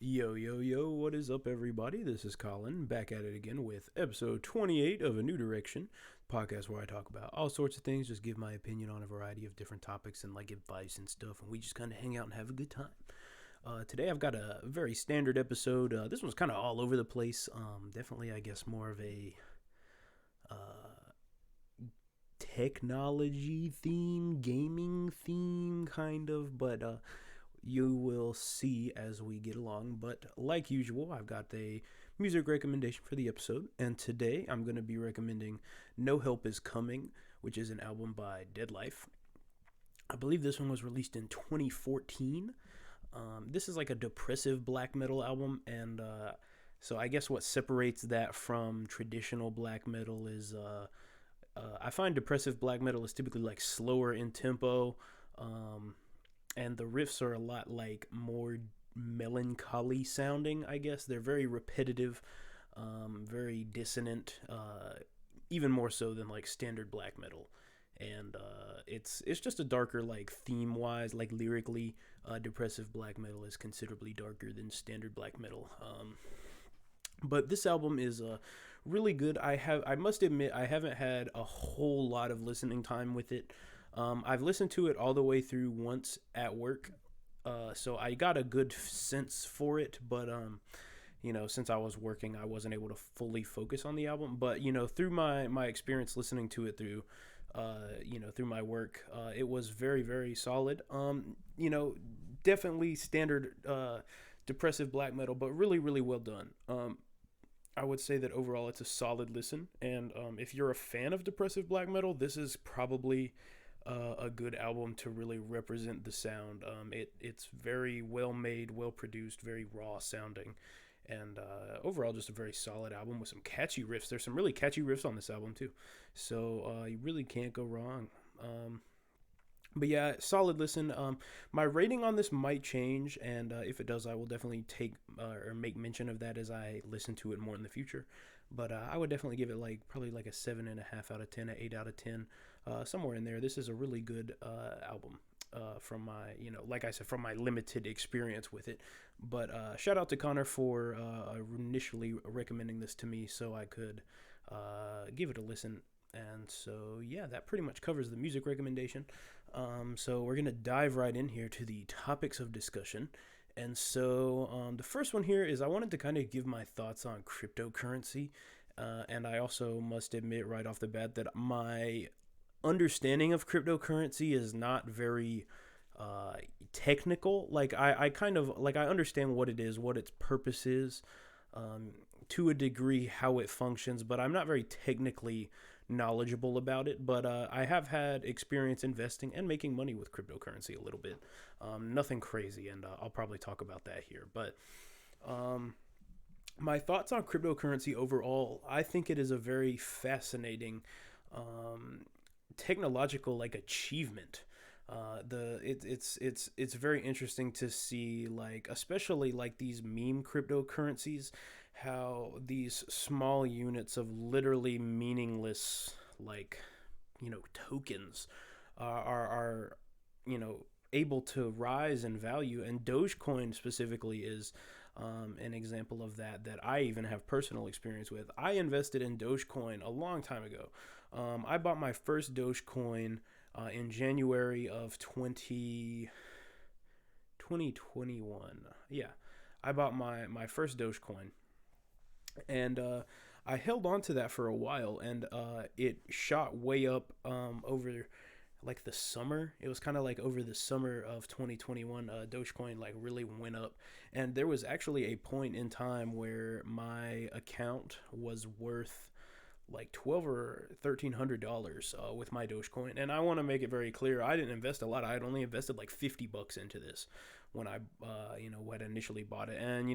Yo, yo, yo, what is up, everybody? This is Colin, back at it again with episode 28 of A New Direction, podcast where I talk about all sorts of things, just give my opinion on a variety of different topics and like advice and stuff, and we just kind of hang out and have a good time. Today I've got a very standard episode. This one's kind of all over the place. Definitely, I guess, more of a uh, technology theme, gaming theme, kind of, but you will see as we get along. But like usual, I've got a music recommendation for the episode, and today I'm going to be recommending No Help Is Coming, which is an album by Deadlife. I believe this one was released in 2014. This is like a depressive black metal album, and so I guess what separates that from traditional black metal is I find depressive black metal is typically like slower in tempo. And the riffs are a lot like more melancholy sounding. I guess they're very repetitive, very dissonant, even more so than like standard black metal. And it's just a darker like theme wise, like lyrically, depressive black metal is considerably darker than standard black metal. But this album is really good. I must admit I haven't had a whole lot of listening time with it. I've listened to it all the way through once at work, so I got a good sense for it. But since I was working, I wasn't able to fully focus on the album. But through my experience listening to it through, through my work, it was very very solid. Definitely standard depressive black metal, but really really well done. I would say that overall it's a solid listen, and if you're a fan of depressive black metal, this is probably a good album to really represent the sound. It's very well made, well produced, very raw sounding, and overall just a very solid album with some catchy riffs. There's some really catchy riffs on this album too, so you really can't go wrong. But yeah, solid listen. My rating on this might change, and if it does, I will definitely take or make mention of that as I listen to it more in the future. But I would definitely give it probably like a 7.5 out of 10, an 8 out of 10, somewhere in there. This is a really good album. From my, like I said, from my limited experience with it. But shout out to Connor for initially recommending this to me so I could give it a listen. And so, yeah, that pretty much covers the music recommendation. So we're going to dive right in here to the topics of discussion. And so the first one here is I wanted to kind of give my thoughts on cryptocurrency. And I also must admit right off the bat that my understanding of cryptocurrency is not very technical. Like I kind of like I understand what it is, what its purpose is, to a degree how it functions, but I'm not very technically knowledgeable about it. But I have had experience investing and making money with cryptocurrency a little bit. Nothing crazy, and I'll probably talk about that here. But my thoughts on cryptocurrency overall, I think it is a very fascinating technological like achievement. It's very interesting to see, like, especially like these meme cryptocurrencies, how these small units of literally meaningless, like, tokens are able to rise in value. And Dogecoin specifically is an example of that I even have personal experience with. I invested in Dogecoin a long time ago. I bought my first Dogecoin in January of 2021. Yeah, I bought my first Dogecoin, and I held on to that for a while, and it shot way up over like the summer. It was kind of like over the summer of 2021, Dogecoin like really went up, and there was actually a point in time where my account was worth like $1,200 or $1,300 with my Dogecoin. And I want to make it very clear, I didn't invest a lot. I had only invested like $50 into this when I had initially bought it. And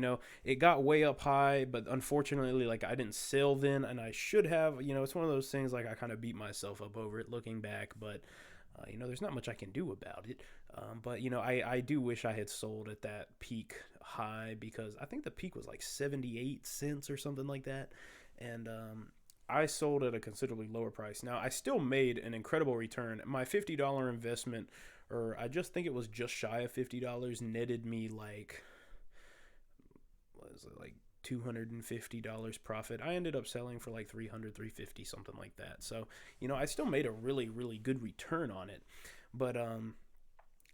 it got way up high, but unfortunately, like, I didn't sell then, and I should have. It's one of those things, like, I kind of beat myself up over it looking back, but there's not much I can do about it. But I do wish I had sold at that peak high, because I think the peak was like 78 cents or something like that. And I sold at a considerably lower price. Now, I still made an incredible return. My $50 investment, or I just think it was just shy of $50, netted me like was it, like $250 profit. I ended up selling for like 300, 350, something like that. So, I still made a really, really good return on it. But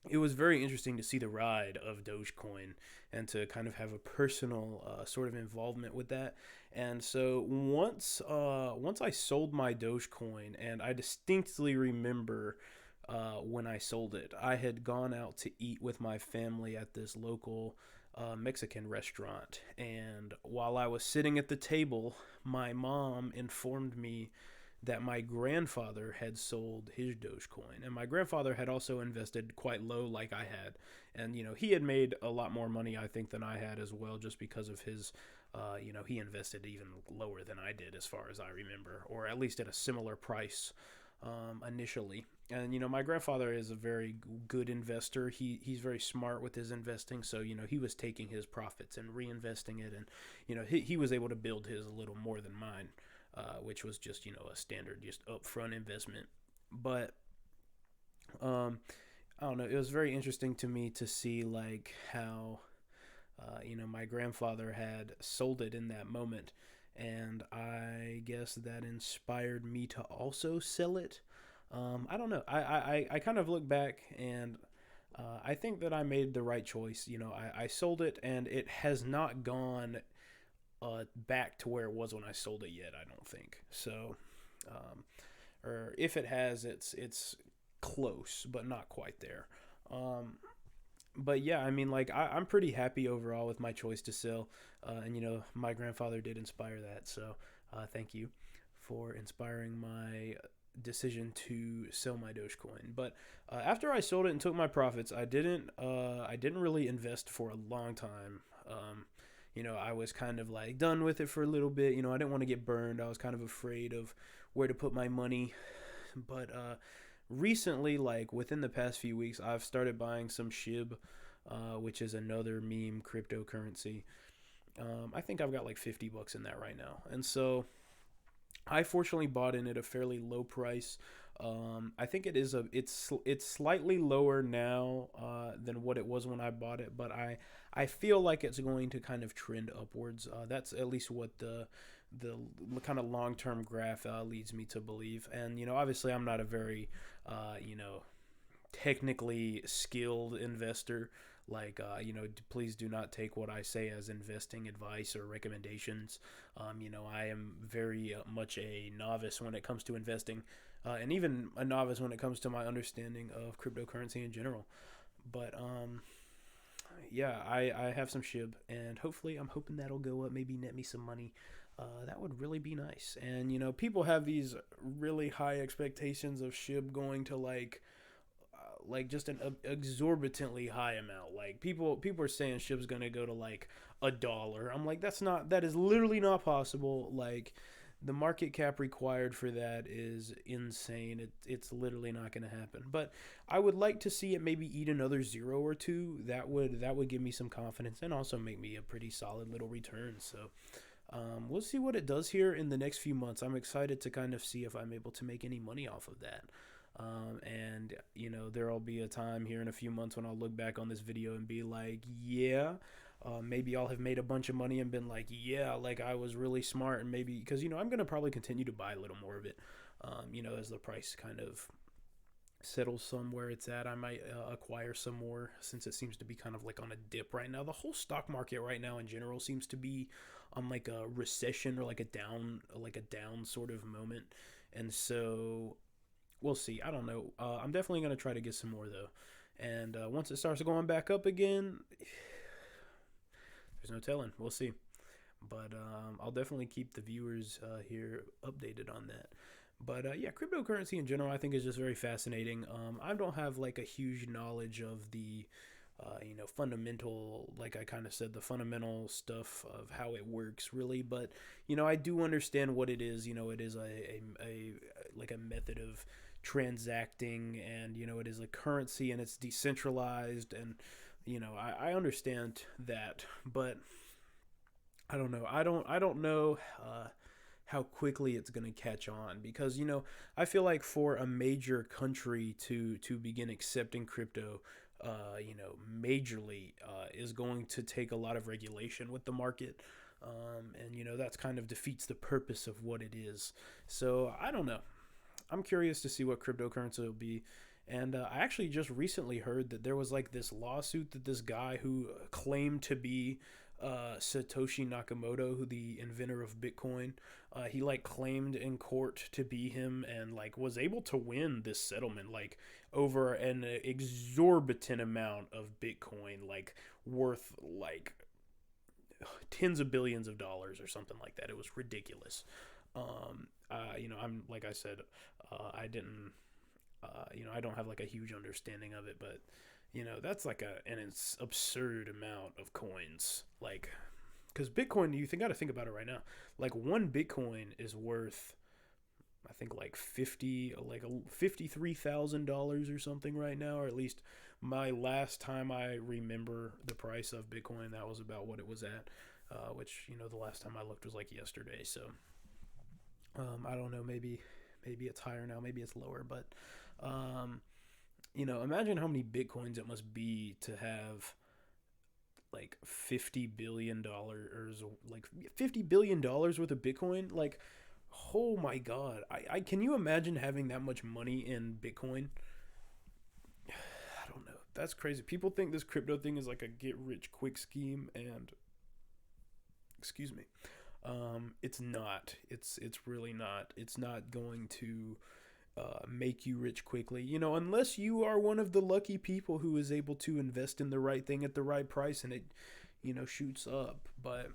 it was very interesting to see the ride of Dogecoin and to kind of have a personal sort of involvement with that. And so once I sold my Dogecoin, and I distinctly remember when I sold it, I had gone out to eat with my family at this local Mexican restaurant. And while I was sitting at the table, my mom informed me that my grandfather had sold his Dogecoin. And my grandfather had also invested quite low, like I had. And, he had made a lot more money, I think, than I had as well, just because of his, he invested even lower than I did, as far as I remember, or at least at a similar price initially. And, my grandfather is a very good investor. He's very smart with his investing. So, he was taking his profits and reinvesting it. And, he was able to build his a little more than mine. Which was just a standard just upfront investment. But I don't know. It was very interesting to me to see like how my grandfather had sold it in that moment, and I guess that inspired me to also sell it. I don't know. I kind of look back and. I think that I made the right choice. I sold it, and it has not gone back to where it was when I sold it yet. I don't think so, or if it has, it's close, but not quite there. But yeah, I mean, like I'm pretty happy overall with my choice to sell, and my grandfather did inspire that. So thank you for inspiring my decision to sell my Dogecoin. But after I sold it and took my profits, I didn't really invest for a long time. I was kind of like done with it for a little bit. I didn't want to get burned. I was kind of afraid of where to put my money. But recently, like within the past few weeks, I've started buying some SHIB, which is another meme cryptocurrency. I think I've got like $50 in that right now. And so I fortunately bought in at a fairly low price. I think it's slightly lower now than what it was when I bought it, but I feel like it's going to kind of trend upwards. That's at least what the kind of long term graph leads me to believe. And obviously, I'm not a very technically skilled investor. Like, please do not take what I say as investing advice or recommendations. I am very much a novice when it comes to investing, and even a novice when it comes to my understanding of cryptocurrency in general. But yeah, I have some SHIB, and hopefully, I'm hoping that'll go up, maybe net me some money. That would really be nice. And people have these really high expectations of SHIB going to like just an exorbitantly high amount. Like people are saying SHIB's gonna go to like $1. I'm like, that is literally not possible. Like the market cap required for that is insane. It's literally not gonna happen. But I would like to see it maybe eat another zero or two. That would give me some confidence and also make me a pretty solid little return. So we'll see what it does here in the next few months. I'm excited to kind of see if I'm able to make any money off of that. And there'll be a time here in a few months when I'll look back on this video and be like, yeah, maybe I'll have made a bunch of money and been like, yeah, like I was really smart. And maybe because I'm gonna probably continue to buy a little more of it, as the price kind of settles somewhere it's at. I might acquire some more, since it seems to be kind of like on a dip right now. The whole stock market right now in general seems to be on like a recession or like a down sort of moment. And so we'll see. I don't know. I'm definitely going to try to get some more though. And once it starts going back up again, there's no telling. We'll see. But I'll definitely keep the viewers here updated on that. But yeah, cryptocurrency in general, I think is just very fascinating. I don't have like a huge knowledge of the, fundamental, like I kind of said, the fundamental stuff of how it works really. But, I do understand what it is. It is a like a method of transacting, and, it is a currency and it's decentralized. And, I understand that, but I don't know. I don't know how quickly it's going to catch on, because I feel like for a major country to begin accepting crypto, majorly is going to take a lot of regulation with the market. And that's kind of defeats the purpose of what it is. So I don't know. I'm curious to see what cryptocurrency will be. And I actually just recently heard that there was like this lawsuit that this guy who claimed to be Satoshi Nakamoto, who the inventor of Bitcoin, he like claimed in court to be him and like was able to win this settlement like over an exorbitant amount of Bitcoin, like worth like tens of billions of dollars or something like that. It was ridiculous. I'm like I said, I didn't, I don't have like a huge understanding of it, but that's like an absurd amount of coins. Like, because Bitcoin, got to think about it right now. Like one Bitcoin is worth, I think like $53,000 or something right now, or at least my last time I remember the price of Bitcoin, that was about what it was at. Which the last time I looked was like yesterday. So I don't know, maybe it's higher now, maybe it's lower, but imagine how many Bitcoins it must be to have like $50 billion, like $50 billion worth of Bitcoin. Like, oh my God, I can you imagine having that much money in Bitcoin? I don't know. That's crazy. People think this crypto thing is like a get rich quick scheme, and excuse me, it's not. It's really not. It's not going to make you rich quickly, unless you are one of the lucky people who is able to invest in the right thing at the right price and it, shoots up. But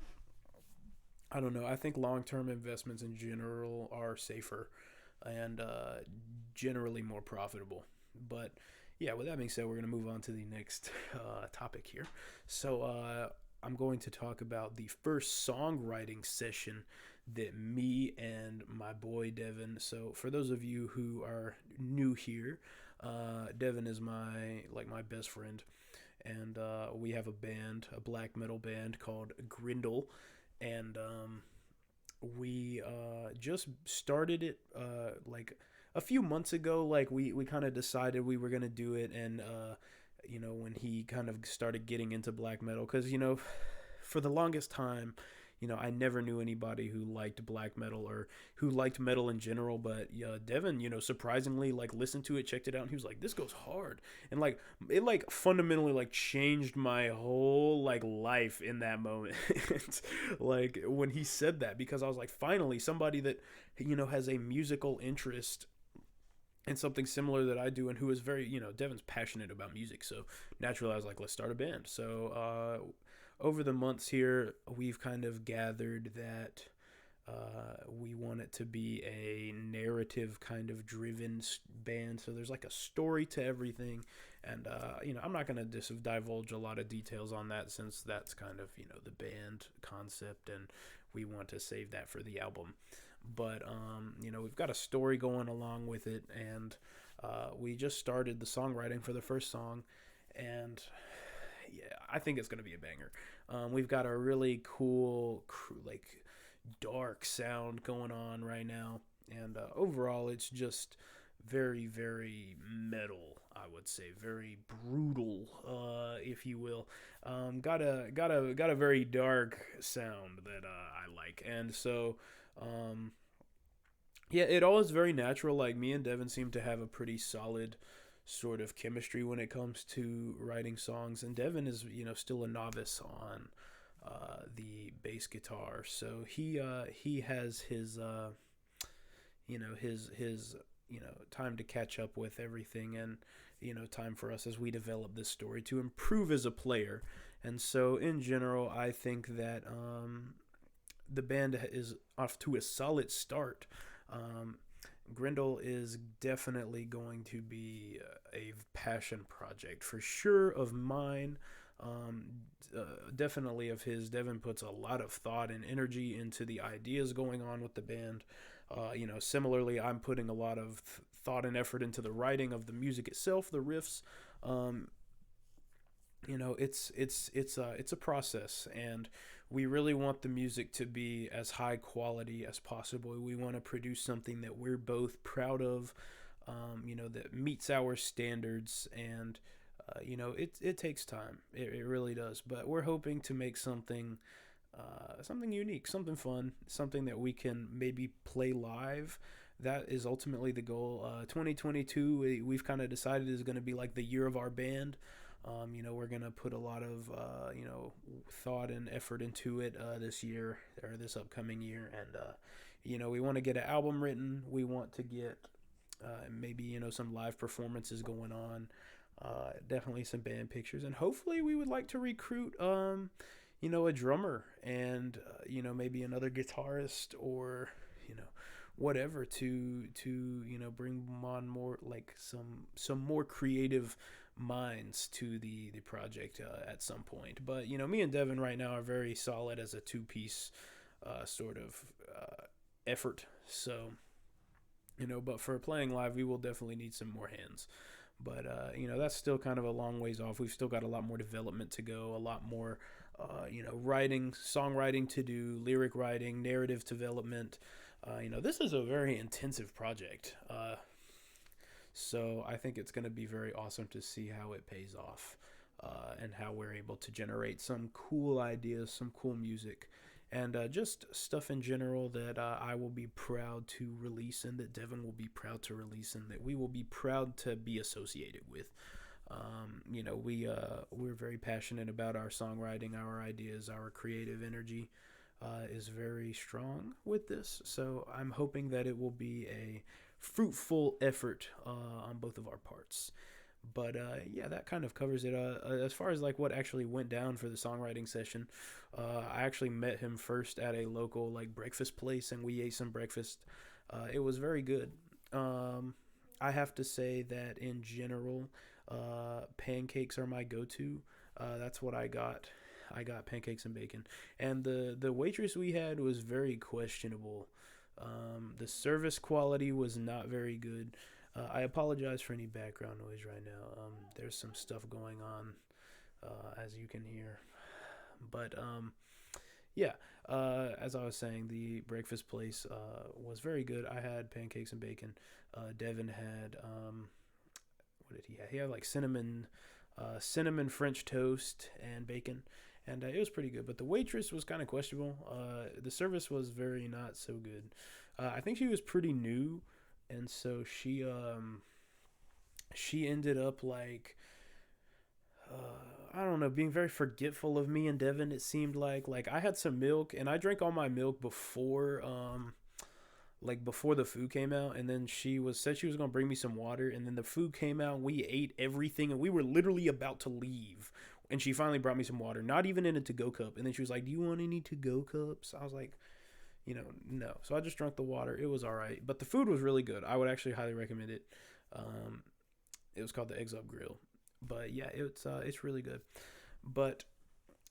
I don't know. I think long-term investments in general are safer and generally more profitable. But yeah, with that being said, we're going to move on to the next topic here. So I'm going to talk about the first songwriting session that me and my boy Devin. So for those of you who are new here, Devin is my best friend, and we have a band, a black metal band called Grindel, and we just started it like a few months ago. Like we kind of decided we were gonna do it, and when he kind of started getting into black metal, because for the longest time, I never knew anybody who liked black metal or who liked metal in general. But Devin, surprisingly, like listened to it, checked it out, and he was like, "This goes hard," and like it like fundamentally like changed my whole like life in that moment. Like when he said that, because I was like, finally somebody that has a musical interest and something similar that I do, and who is very, Devin's passionate about music. So naturally I was like, let's start a band. So over the months here, we've kind of gathered that we want it to be a narrative kind of driven band. So there's like a story to everything. And, I'm not going to divulge a lot of details on that, since that's kind of, the band concept, and we want to save that for the album. But we've got a story going along with it, and we just started the songwriting for the first song, and yeah, I think it's gonna be a banger. We've got a really cool, like dark sound going on right now, and overall, it's just very, very metal. I would say very brutal, if you will. Got a very dark sound that I like, and so. Yeah, it all is very natural. Like me and Devin seem to have a pretty solid sort of chemistry when it comes to writing songs, and Devin is still a novice on the bass guitar, so he has his his time to catch up with everything, and time for us as we develop this story to improve as a player. And so in general, I think that the band is off to a solid start. Grindel is definitely going to be a passion project for sure of mine. Definitely of his. Devin puts a lot of thought and energy into the ideas going on with the band. Similarly, I'm putting a lot of thought and effort into the writing of the music itself, the riffs. It's a process, and we really want the music to be as high quality as possible. We want to produce something that we're both proud of, that meets our standards, and it takes time. It really does. But we're hoping to make something unique, something fun, something that we can maybe play live. That is ultimately the goal. 2022, we've kind of decided is going to be like the year of our band. We're going to put a lot of, thought and effort into it this year or this upcoming year. And, we want to get an album written. We want to get maybe, some live performances going on. Definitely some band pictures. And hopefully we would like to recruit, a drummer and, maybe another guitarist or, whatever to bring on more like some more creative minds to the project at some point. But me and Devin right now are very solid as a two-piece sort of effort. So but for playing live, we will definitely need some more hands. But that's still kind of a long ways off. We've still got a lot more development to go, a lot more writing, songwriting to do, lyric writing, narrative development. This is a very intensive project. So I think it's going to be very awesome to see how it pays off and how we're able to generate some cool ideas, some cool music, and just stuff in general that I will be proud to release and that Devin will be proud to release and that we will be proud to be associated with. We're very passionate about our songwriting, our ideas, our creative energy is very strong with this. So I'm hoping that it will be a fruitful effort on both of our parts. But that kind of covers it. As far as like what actually went down for the songwriting session, I actually met him first at a local like breakfast place, and we ate some breakfast. It was very good. I have to say that in general, pancakes are my go-to. That's what I got. I got pancakes and bacon, and the waitress we had was very questionable. The service quality was not very good. I apologize for any background noise right now. There's some stuff going on, as you can hear. But as I was saying, the breakfast place was very good. I had pancakes and bacon. Devin had what did he have? He had like cinnamon French toast and bacon, and it was pretty good. But the waitress was kind of questionable. The service was very not so good. I think she was pretty new, and so she ended up like I don't know, being very forgetful of me and Devin. It seemed like I had some milk and I drank all my milk before before the food came out, and then said she was gonna bring me some water, and then the food came out and we ate everything and we were literally about to leave, and she finally brought me some water, not even in a to-go cup, and then she was like, do you want any to-go cups? I was like, no. So I just drank the water. It was all right, but the food was really good. I would actually highly recommend it. It was called the Eggs Up Grill, but yeah, it's really good. But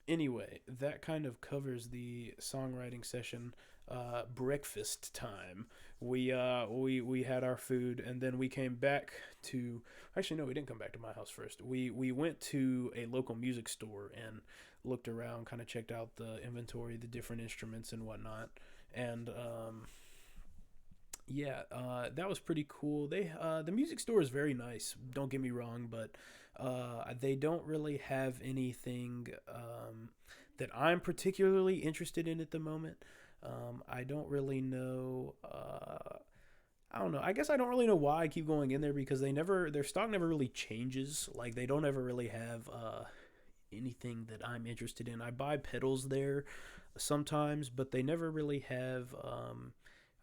anyway, that kind of covers the songwriting session. Breakfast time. We had our food, and then we came back to. Actually, no, we didn't come back to my house first. We went to a local music store and looked around, kind of checked out the inventory, the different instruments and whatnot, and that was pretty cool. The music store is very nice. Don't get me wrong, but they don't really have anything that I'm particularly interested in at the moment. I don't really know. I don't know. I guess I don't really know why I keep going in there because their stock never really changes. Like they don't ever really have anything that I'm interested in. I buy pedals there sometimes, but they never really have.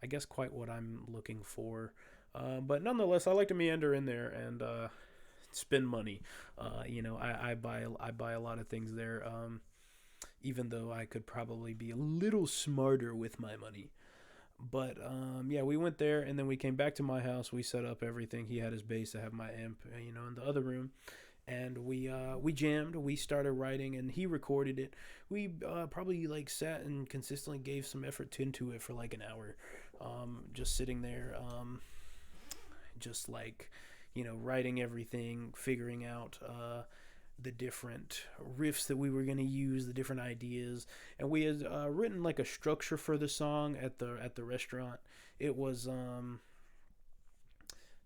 I guess quite what I'm looking for. But nonetheless, I like to meander in there and spend money. I buy a lot of things there. Even though I could probably be a little smarter with my money. But we went there and then we came back to my house. We set up everything. He had his bass. I have my amp, in the other room. And we jammed. We started writing, and he recorded it. We probably like sat and consistently gave some effort into it for like an hour, just sitting there, just like writing everything, figuring out the different riffs that we were going to use, the different ideas, and we had written like a structure for the song at the restaurant. It was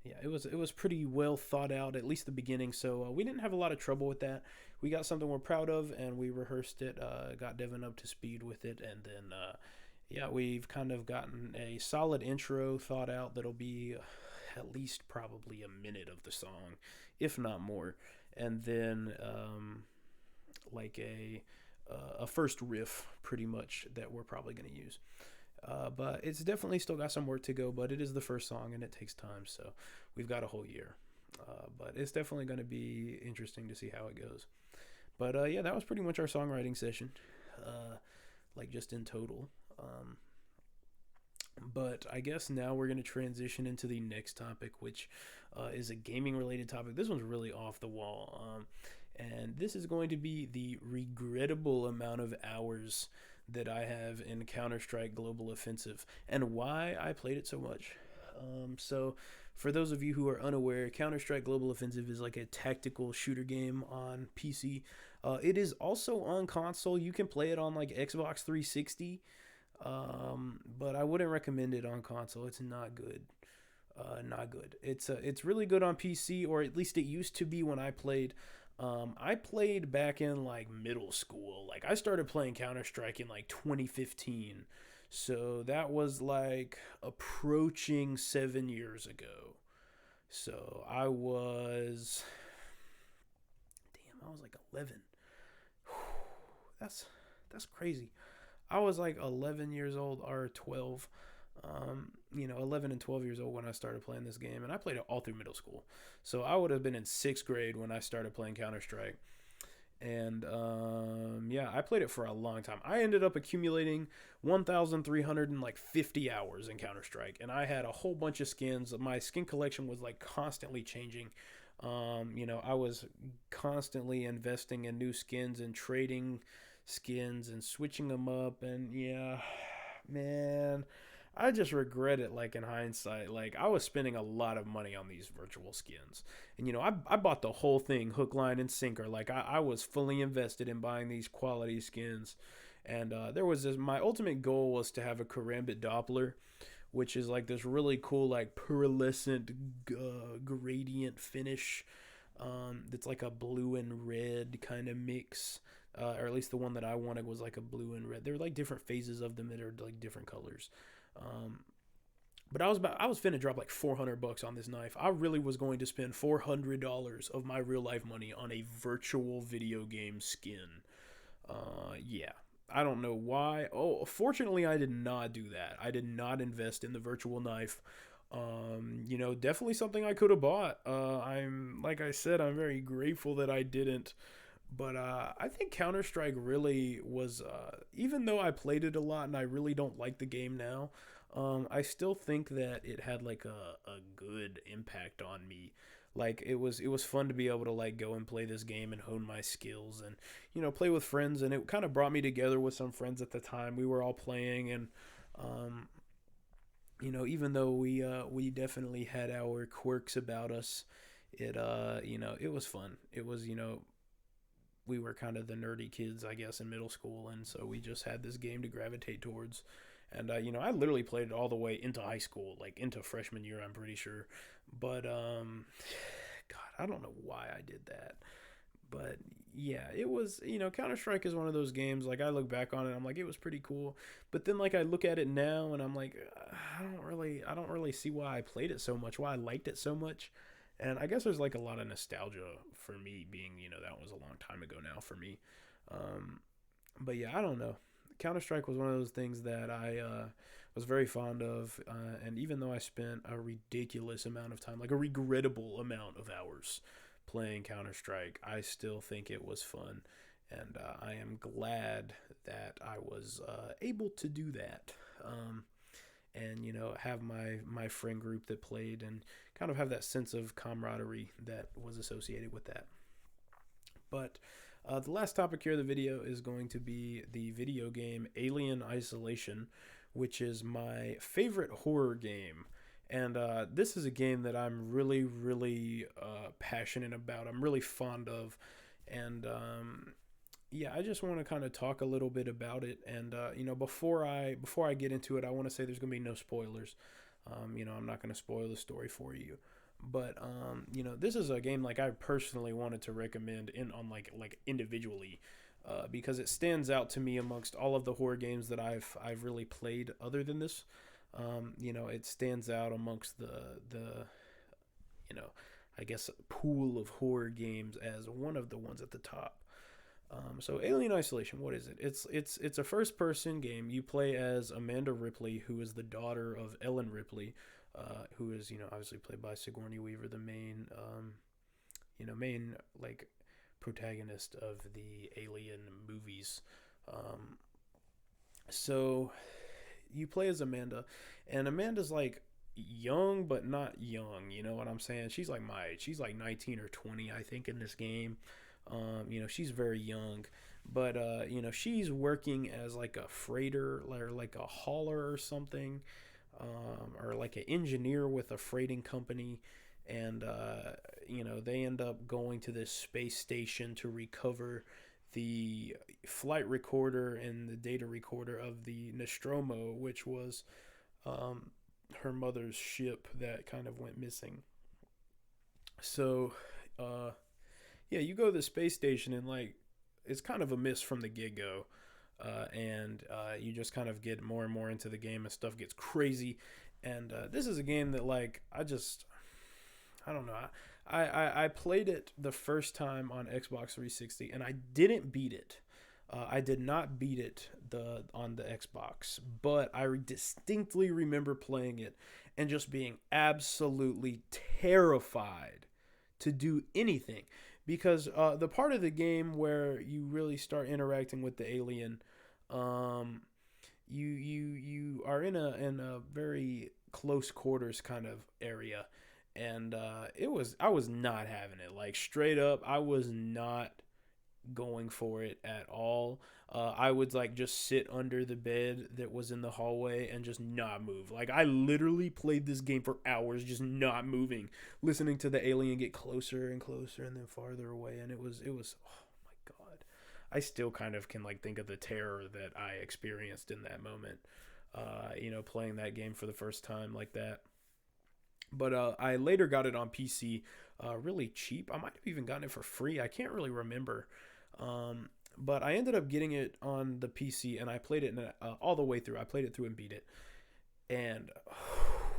Yeah, it was pretty well thought out, at least the beginning. So we didn't have a lot of trouble with that. We got something we're proud of, and we rehearsed it. Got Devin up to speed with it, and then yeah, we've kind of gotten a solid intro thought out that'll be at least probably a minute of the song, if not more, and then like a first riff, pretty much, that we're probably going to use. But it's definitely still got some work to go, but it is the first song and it takes time, so we've got a whole year. But it's definitely going to be interesting to see how it goes. But yeah, that was pretty much our songwriting session, like just in total. But I guess now we're going to transition into the next topic, which is a gaming related topic. This one's really off the wall. And this is going to be the regrettable amount of hours that I have in Counter-Strike Global Offensive and why I played it so much. So, for those of you who are unaware, Counter-Strike Global Offensive is like a tactical shooter game on PC. It is also on console. You can play it on like Xbox 360, but I wouldn't recommend it on console. It's not good. Not good. It's really good on PC, or at least it used to be when I played. I played back in like middle school. Like I started playing Counter Strike in like 2015, so that was like approaching 7 years ago. So I was like 11. That's that's crazy. I was like 11 years old or 12. 11 and 12 years old when I started playing this game, and I played it all through middle school. So I would have been in sixth grade when I started playing Counter Strike. And yeah, I played it for a long time. I ended up accumulating 1,350 hours in Counter Strike, and I had a whole bunch of skins. My skin collection was like constantly changing. I was constantly investing in new skins and trading skins and switching them up. And yeah, man, I just regret it, like in hindsight. Like I was spending a lot of money on these virtual skins. And I bought the whole thing hook, line, and sinker. Like I was fully invested in buying these quality skins. And there was this, my ultimate goal was to have a Karambit Doppler, which is like this really cool, like pearlescent gradient finish. That's like a blue and red kind of mix. Or at least the one that I wanted was like a blue and red. There were like different phases of them that are like different colors. Um, but I was finna drop like $400 on this knife. I really was going to spend $400 of my real life money on a virtual video game skin. Yeah. I don't know why. Oh, fortunately, I did not do that. I did not invest in the virtual knife. Definitely something I could have bought. Like I said, I'm very grateful that I didn't. But I think Counter Strike really was, even though I played it a lot and I really don't like the game now, I still think that it had like a good impact on me. Like it was fun to be able to like go and play this game and hone my skills and play with friends, and it kind of brought me together with some friends at the time. We were all playing, and um, even though we definitely had our quirks about us, it was fun. It was we were kind of the nerdy kids, I guess, in middle school, and so we just had this game to gravitate towards. And I literally played it all the way into high school, like into freshman year, I'm pretty sure. But God, I don't know why I did that. But yeah, it was, Counter Strike is one of those games. Like I look back on it, I'm like, it was pretty cool. But then like I look at it now, and I'm like, I don't really see why I played it so much, why I liked it so much. And I guess there's like a lot of nostalgia for me, being that was a long time ago now for me. Um, but yeah, I don't know. Counter Strike was one of those things that I was very fond of, and even though I spent a ridiculous amount of time, like a regrettable amount of hours playing Counter Strike, I still think it was fun, and I am glad that I was able to do that. And have my friend group that played, and kind of have that sense of camaraderie that was associated with that. But the last topic here of the video is going to be the video game Alien Isolation, which is my favorite horror game. And this is a game that I'm really, really passionate about. I'm really fond of. And yeah, I just want to kind of talk a little bit about it. And before I get into it, I want to say there's gonna be no spoilers. I'm not gonna spoil the story for you. But this is a game like I personally wanted to recommend in on like individually, because it stands out to me amongst all of the horror games that I've really played other than this. It stands out amongst the you know I guess pool of horror games as one of the ones at the top. So Alien Isolation, what is it? It's a first person game. You play as Amanda Ripley, who is the daughter of Ellen Ripley, who is obviously played by Sigourney Weaver, the main like protagonist of the Alien movies. Um, so you play as Amanda, and Amanda's like young but not young. You know what I'm saying? She's like my age. She's like 19 or 20, I think, in this game. She's very young, but she's working as like a freighter or like a hauler or something, or like an engineer with a freighting company, and they end up going to this space station to recover the flight recorder and the data recorder of the Nostromo, which was um, her mother's ship that kind of went missing. So, yeah, you go to the space station and like it's kind of a miss from the get go. And you just kind of get more and more into the game and stuff gets crazy. And this is a game that like I don't know. I played it the first time on Xbox 360 and I didn't beat it. I did not beat it on the Xbox, but I distinctly remember playing it and just being absolutely terrified to do anything, because the part of the game where you really start interacting with the alien, um, you are in a very close quarters kind of area, and I was not having it, like straight up. I was not going for it at all. I would like just sit under the bed that was in the hallway and just not move. Like I literally played this game for hours, just not moving, listening to the alien get closer and closer and then farther away, and it was oh my god. I still kind of can like think of the terror that I experienced in that moment. Playing that game for the first time like that. But I later got it on PC, really cheap. I might have even gotten it for free. I can't really remember. But I ended up getting it on the PC and I played it all the way through. I played it through and beat it. And oh,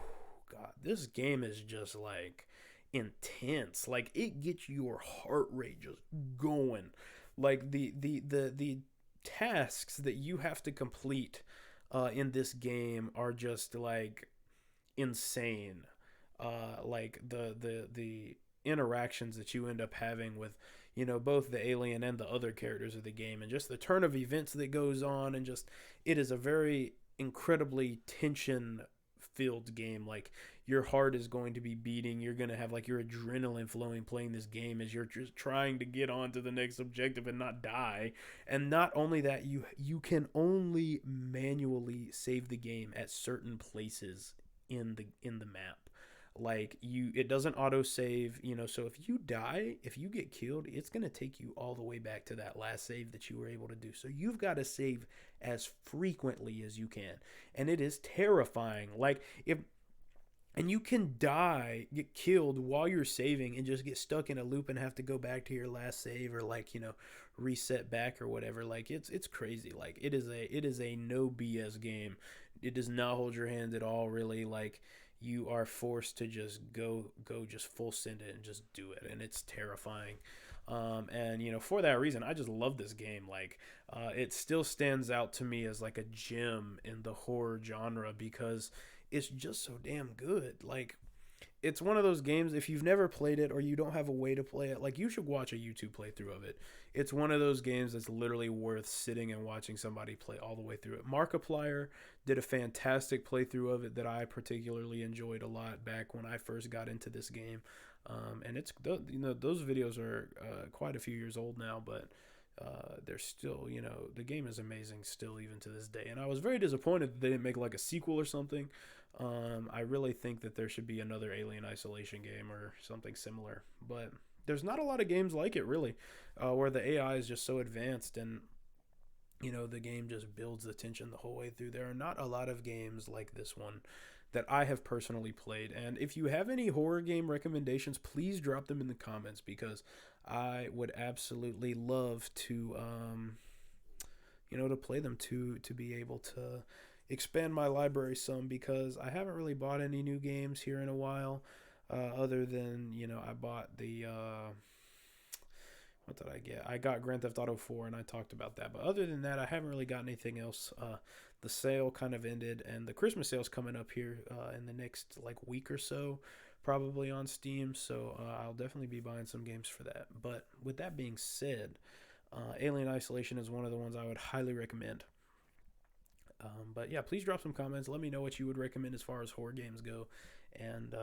God, this game is just like intense. Like it gets your heart rate just going. Like the tasks that you have to complete in this game are just like insane. Like the interactions that you end up having with both the alien and the other characters of the game, and just the turn of events that goes on, and just it is a very incredibly tension filled game. Like your heart is going to be beating, you're going to have like your adrenaline flowing playing this game as you're just trying to get on to the next objective and not die. And not only that, you can only manually save the game at certain places in the map. Like it doesn't auto save, so if you die, if you get killed, it's going to take you all the way back to that last save that you were able to do. So you've got to save as frequently as you can, and it is terrifying. Like if and you can die, get killed while you're saving, and just get stuck in a loop and have to go back to your last save, or like reset back or whatever. Like it's crazy. Like it is a no BS game. It does not hold your hand at all, really. Like you are forced to just go just full send it and just do it, and it's terrifying. And for that reason, I just love this game. Like it still stands out to me as like a gem in the horror genre, because it's just so damn good. Like it's one of those games, if you've never played it or you don't have a way to play it, like you should watch a YouTube playthrough of it. It's one of those games that's literally worth sitting and watching somebody play all the way through it. Markiplier did a fantastic playthrough of it that I particularly enjoyed a lot back when I first got into this game. And it's those videos are quite a few years old now, but they're still, the game is amazing still even to this day. And I was very disappointed that they didn't make like a sequel or something. I really think that there should be another Alien Isolation game or something similar, but there's not a lot of games like it, really, where the AI is just so advanced, and the game just builds the tension the whole way through. There are not a lot of games like this one that I have personally played. And if you have any horror game recommendations, please drop them in the comments, because I would absolutely love to, to play them, to be able to expand my library some, because I haven't really bought any new games here in a while, other than, I bought the what did I get? I got Grand Theft Auto 4, and I talked about that. But other than that, I haven't really got anything else. The sale kind of ended, and the Christmas sale's coming up here in the next week or so, probably on Steam. So I'll definitely be buying some games for that. But with that being said, Alien Isolation is one of the ones I would highly recommend. But yeah, please drop some comments. Let me know what you would recommend as far as horror games go. And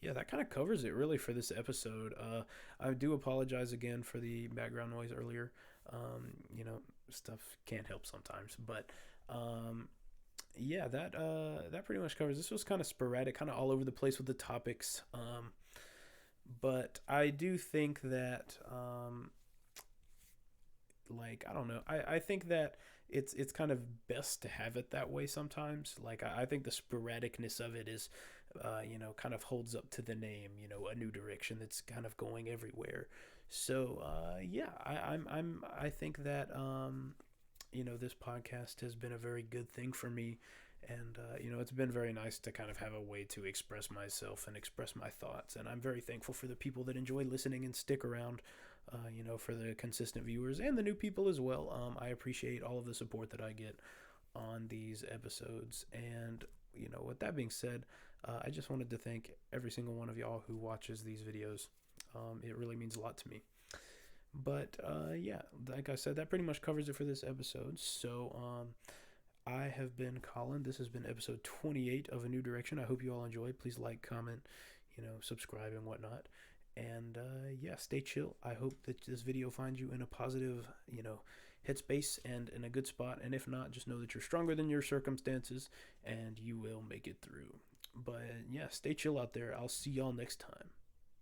yeah, that kind of covers it really for this episode. I do apologize again for the background noise earlier. Stuff can't help sometimes, but yeah, that pretty much covers. This was kind of sporadic, kind of all over the place with the topics. But I do think that I don't know. I think that it's kind of best to have it that way sometimes. I think the sporadicness of it is, kind of holds up to the name. A new direction that's kind of going everywhere. So yeah, I think that this podcast has been a very good thing for me, and it's been very nice to kind of have a way to express myself and express my thoughts. And I'm very thankful for the people that enjoy listening and stick around. For the consistent viewers and the new people as well. I appreciate all of the support that I get on these episodes. And, with that being said, I just wanted to thank every single one of y'all who watches these videos. It really means a lot to me. But, yeah, like I said, that pretty much covers it for this episode. So, I have been Colin. This has been episode 28 of A New Direction. I hope you all enjoyed. Please like, comment, subscribe and whatnot. And yeah, stay chill. I hope that this video finds you in a positive, headspace and in a good spot. And if not, just know that you're stronger than your circumstances and you will make it through. But yeah, stay chill out there. I'll see y'all next time.